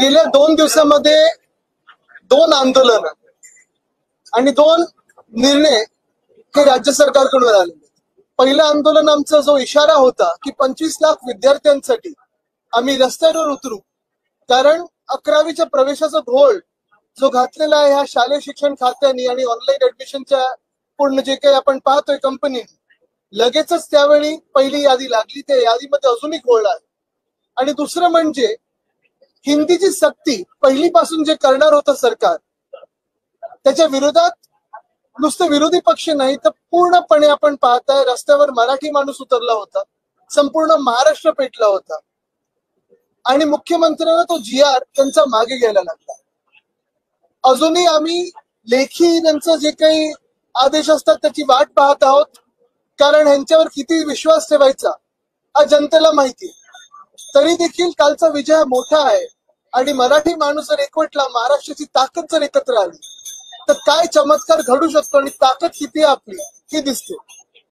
गेल्या 2 दिवसामध्ये 2 आंदोलन आणि 2 निर्णय हे राज्य सरकारकडून आले. पहिलं आंदोलन आमचा जो इशारा होता की 25 लाख विद्यार्थ्यांसाठी आम्ही रस्त्यावर उतरू, कारण 11वीच्या प्रवेशाचा घोळ जो घातलेला आहे ह्या शालेय शिक्षण खात्याने आणि ऑनलाईन ऍडमिशनच्या पूर्ण जे काही आपण पाहतोय कंपनी, लगेचच त्यावेळी पहिली यादी लागली, त्या यादीमध्ये अजूनही घोळ आहे. आणि दुसरं म्हणजे हिंदीची सक्ती पहिलीपासून जे करणार होतं सरकार, त्याच्या विरोधात नुसतं विरोधी पक्ष नाही तर पूर्णपणे आपण पाहताय रस्त्यावर मराठी माणूस उतरला होता, संपूर्ण महाराष्ट्र पेटला होता आणि मुख्यमंत्र्यांना तो GR त्यांचा मागे घ्यायला लागला. अजूनही आम्ही लेखी त्यांचं जे काही आदेश असतात त्याची वाट पाहत आहोत, कारण ह्यांच्यावर किती विश्वास ठेवायचा हा जनतेला माहिती. तरी देखील कालचा विजय मोठा आहे आणि मराठी माणूस जर एकवटला, महाराष्ट्राची ताकद जर एकत्र आली तर काय चमत्कार घडू शकतो आणि ताकद किती आपली ही दिसते.